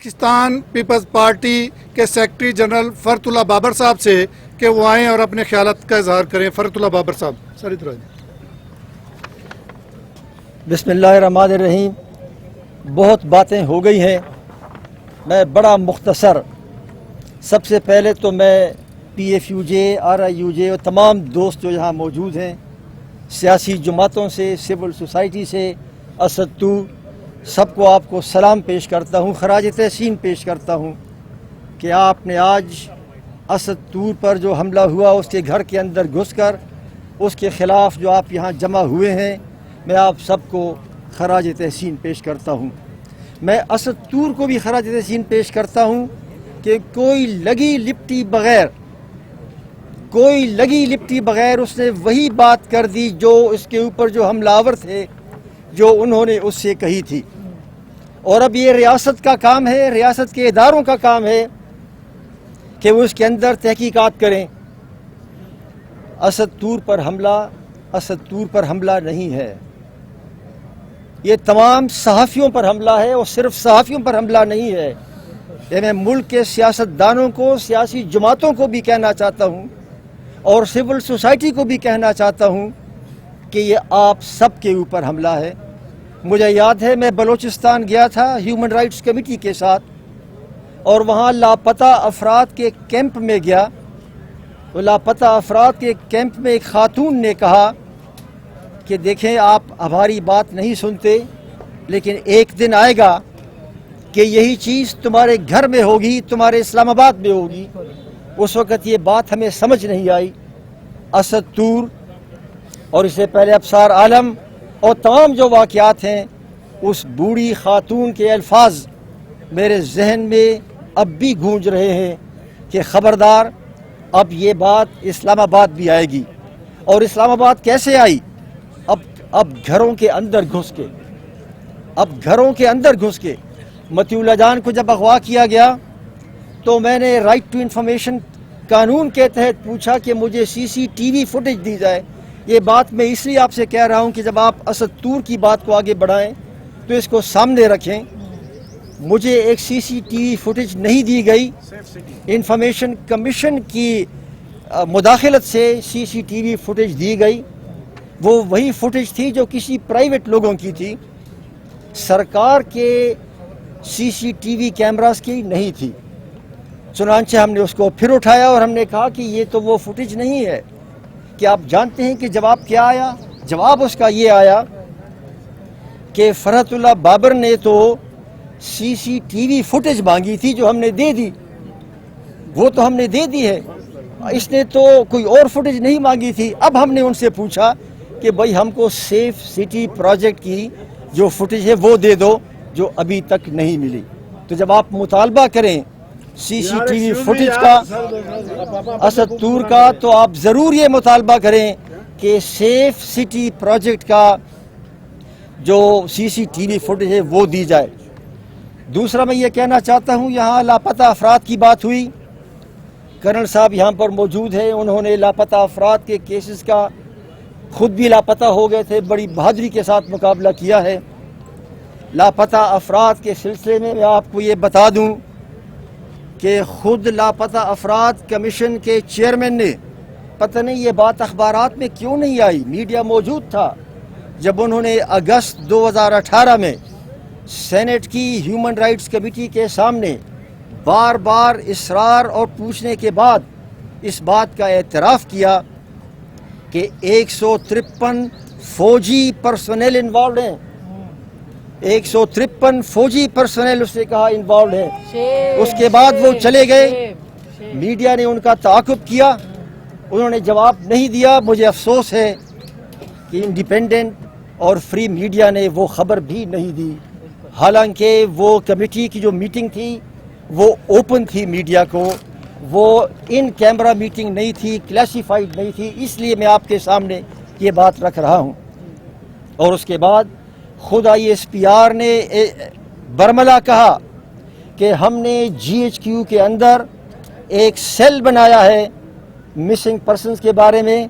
Pakistan Peoples party کے secretary general فرت اللہ بابر صاحب سے کہ وہ آئیں اور اپنے خیالات کا اظہار کریں. فرت اللہ بابر صاحب سر ادھر آئیں. بسم اللہ الرحمن الرحیم. بہت باتیں ہو گئی ہیں، میں بڑا مختصر. سب سے پہلے تو میں P F U J, R I U J اور تمام دوست جو یہاں موجود ہیں، سیاسی جماعتوں سے، سول سوسائٹی سے، اسد طور، سب کو آپ کو سلام پیش کرتا ہوں، خراج تحسین پیش کرتا ہوں کہ آپ نے آج اسد طور پر جو حملہ ہوا اس کے گھر کے اندر گھس کر اس کے خلاف جو آپ یہاں جمع ہوئے ہیں، میں آپ سب کو خراج تحسین پیش کرتا ہوں. میں اسد طور کو بھی خراج تحسین پیش کرتا ہوں کہ کوئی لگی لپٹی بغیر اس نے وہی بات کر دی جو اس کے اوپر جو حملہ آور تھے جو انہوں نے اس سے کہی تھی. اور اب یہ ریاست کا کام ہے، ریاست کے اداروں کا کام ہے کہ وہ اس کے اندر تحقیقات کریں. اسد طور پر حملہ نہیں ہے، یہ تمام صحافیوں پر حملہ ہے. اور صرف صحافیوں پر حملہ نہیں ہے، یہ میں ملک کے سیاستدانوں کو، سیاسی جماعتوں کو بھی کہنا چاہتا ہوں اور سول سوسائٹی کو بھی کہنا چاہتا ہوں کہ یہ آپ سب کے اوپر حملہ ہے. مجھے یاد ہے میں بلوچستان گیا تھا ہیومن رائٹس کمیٹی کے ساتھ، اور وہاں لاپتہ افراد کے کیمپ میں گیا. تو لاپتہ افراد کے کیمپ میں ایک خاتون نے کہا کہ دیکھیں آپ ہماری بات نہیں سنتے، لیکن ایک دن آئے گا کہ یہی چیز تمہارے گھر میں ہوگی، تمہارے اسلام آباد میں ہوگی. اس وقت یہ بات ہمیں سمجھ نہیں آئی. اسد طور اور اس سے پہلے ابصار عالم اور تمام جو واقعات ہیں، اس بوڑھی خاتون کے الفاظ میرے ذہن میں اب بھی گونج رہے ہیں کہ خبردار، اب یہ بات اسلام آباد بھی آئے گی. اور اسلام آباد کیسے آئی؟ اب گھروں کے اندر گھس کے مطیع اللہ جان کو جب اغوا کیا گیا تو میں نے رائٹ ٹو انفارمیشن قانون کے تحت پوچھا کہ مجھے سی سی ٹی وی فوٹیج دی جائے. یہ بات میں اس لیے آپ سے کہہ رہا ہوں کہ جب آپ اسد طور کی بات کو آگے بڑھائیں تو اس کو سامنے رکھیں. مجھے ایک سی سی ٹی وی فوٹیج نہیں دی گئی، انفارمیشن کمیشن کی مداخلت سے سی سی ٹی وی فوٹیج دی گئی. وہ وہی فوٹیج تھی جو کسی پرائیویٹ لوگوں کی تھی، سرکار کے سی سی ٹی وی کیمراز کی نہیں تھی. چنانچہ ہم نے اس کو پھر اٹھایا اور ہم نے کہا کہ یہ تو وہ فوٹیج نہیں ہے. کہ آپ جانتے ہیں کہ جواب کیا آیا؟ جواب اس کا یہ آیا کہ فرت اللہ بابر نے تو سی سی ٹی وی فوٹیج مانگی تھی جو ہم نے دے دی، وہ تو ہم نے دے دی ہے، اس نے تو کوئی اور فوٹیج نہیں مانگی تھی. اب ہم نے ان سے پوچھا کہ بھائی ہم کو سیف سٹی پروجیکٹ کی جو فوٹیج ہے وہ دے دو، جو ابھی تک نہیں ملی. تو جب آپ مطالبہ کریں سی سی ٹی وی فوٹیج کا اسد طور کا، تو آپ ضرور یہ مطالبہ کریں کہ سیف سٹی پروجیکٹ کا جو سی سی ٹی وی فوٹیج ہے وہ دی جائے. دوسرا میں یہ کہنا چاہتا ہوں، یہاں لاپتہ افراد کی بات ہوئی، کرنل صاحب یہاں پر موجود ہیں، انہوں نے لاپتہ افراد کے کیسز کا خود بھی لاپتہ ہو گئے تھے، بڑی بہادری کے ساتھ مقابلہ کیا ہے. لاپتہ افراد کے سلسلے میں آپ کو یہ بتا دوں کہ خود لاپتہ افراد کمیشن کے چیئرمین نے، پتہ نہیں یہ بات اخبارات میں کیوں نہیں آئی، میڈیا موجود تھا، جب انہوں نے اگست 2018 میں سینٹ کی ہیومن رائٹس کمیٹی کے سامنے بار بار اصرار اور پوچھنے کے بعد اس بات کا اعتراف کیا کہ 153 فوجی پرسنل انوالوڈ ہیں، 153 فوجی پرسنل اس نے کہا انوالوڈ ہیں. اس کے بعد وہ چلے گئے، میڈیا نے ان کا تعاقب کیا، انہوں نے جواب نہیں دیا. مجھے افسوس ہے کہ انڈیپینڈنٹ اور فری میڈیا نے وہ خبر بھی نہیں دی، حالانکہ وہ کمیٹی کی جو میٹنگ تھی وہ اوپن تھی میڈیا کو، وہ ان کیمرہ میٹنگ نہیں تھی، کلاسیفائیڈ نہیں تھی. اس لیے میں آپ کے سامنے یہ بات رکھ رہا ہوں. اور اس کے بعد خود آئی ایس پی آر نے برملا کہا کہ ہم نے جی ایچ کیو کے اندر ایک سیل بنایا ہے مسنگ پرسنز کے بارے میں،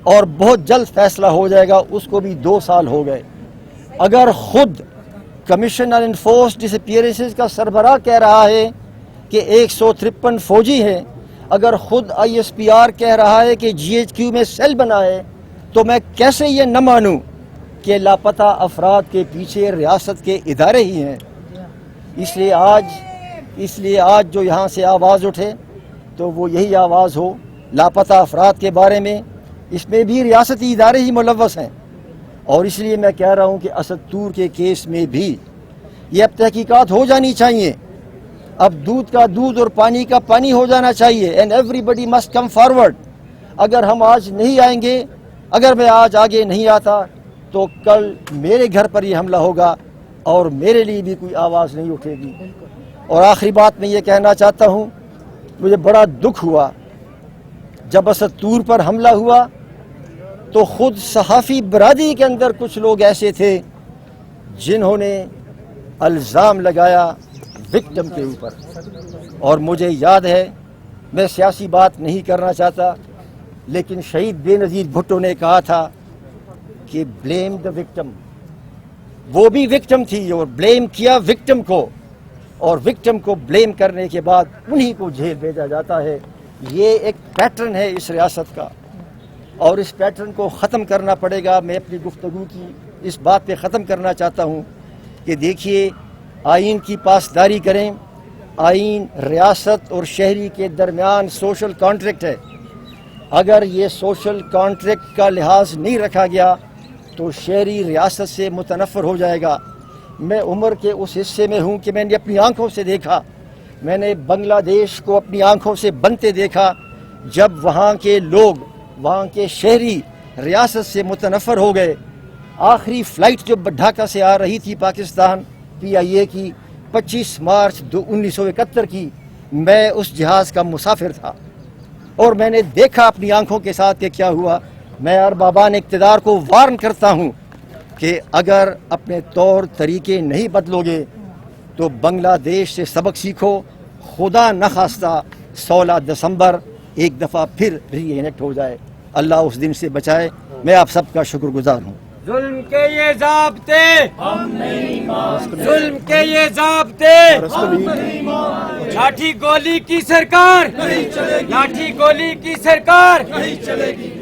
اور بہت جلد فیصلہ ہو جائے گا. اس کو بھی 2 سال ہو گئے. اگر خود کمیشن آن انفورسڈ ڈس اپیئرنسز کا سربراہ کہہ رہا ہے کہ 153 فوجی ہیں، اگر خود ISPR کہہ رہا ہے کہ GHQ میں سیل بنا ہے، تو میں کیسے یہ نہ مانوں کہ لاپتہ افراد کے پیچھے ریاست کے ادارے ہی ہیں؟ اس لیے آج جو یہاں سے آواز اٹھے تو وہ یہی آواز ہو لاپتہ افراد کے بارے میں، اس میں بھی ریاستی ادارے ہی ملوث ہیں۔ اور اس لیے میں کہہ رہا ہوں کہ اسد طور کے کیس میں بھی یہ اب تحقیقات ہو جانی چاہیے، اب دودھ کا دودھ اور پانی کا پانی ہو جانا چاہیے، and everybody must come forward. اگر ہم آج نہیں آئیں گے، اگر میں آج آگے نہیں آتا تو کل میرے گھر پر یہ حملہ ہوگا اور میرے لیے بھی کوئی آواز نہیں اٹھے گی۔ اور آخری بات میں یہ کہنا چاہتا ہوں، مجھے بڑا دکھ ہوا جب اسد طور پر حملہ ہوا تو خود صحافی برادری کے اندر کچھ لوگ ایسے تھے جنہوں نے الزام لگایا وکٹم کے اوپر، اور مجھے یاد ہے، میں سیاسی بات نہیں کرنا چاہتا، لیکن شہید بے نظیر بھٹو نے کہا تھا کہ بلیم دا وکٹم، وہ بھی وکٹم تھی اور بلیم کیا وکٹم کو، اور وکٹم کو بلیم کرنے کے بعد انہی کو جیل بھیجا جاتا ہے۔ یہ ایک پیٹرن ہے اس ریاست کا، اور اس پیٹرن کو ختم کرنا پڑے گا۔ میں اپنی گفتگو کی اس بات پہ ختم کرنا چاہتا ہوں کہ دیکھیے، آئین کی پاسداری کریں، آئین ریاست اور شہری کے درمیان سوشل کانٹریکٹ ہے، اگر یہ سوشل کانٹریکٹ کا لحاظ نہیں رکھا گیا تو شہری ریاست سے متنفر ہو جائے گا۔ میں عمر کے اس حصے میں ہوں کہ میں نے اپنی آنکھوں سے دیکھا، میں نے بنگلہ دیش کو اپنی آنکھوں سے بنتے دیکھا، جب وہاں کے لوگ، وہاں کے شہری ریاست سے متنفر ہو گئے۔ آخری فلائٹ جو ڈھاکہ سے آ رہی تھی پاکستان PIA کی 25 مارچ 1971 کی، میں اس جہاز کا مسافر تھا اور میں نے دیکھا اپنی آنکھوں کے ساتھ کہ کیا ہوا۔ میں اربابان اقتدار کو وارن کرتا ہوں کہ اگر اپنے طور طریقے نہیں بدلو گے تو بنگلہ دیش سے سبق سیکھو، خدا نخواستہ 16 دسمبر ایک دفعہ پھر ری انیکٹ ہو جائے۔ اللہ اس دن سے بچائے۔ میں آپ سب کا شکر گزار ہوں۔ ظلم کے یہ ضابطے ہم نہیں مانتے، ظلم کے یہ ضابطے ہم نہیں مانتے، لاٹھی گولی کی سرکار نہیں چلے گی، لاٹھی گولی کی سرکار نہیں چلے گی۔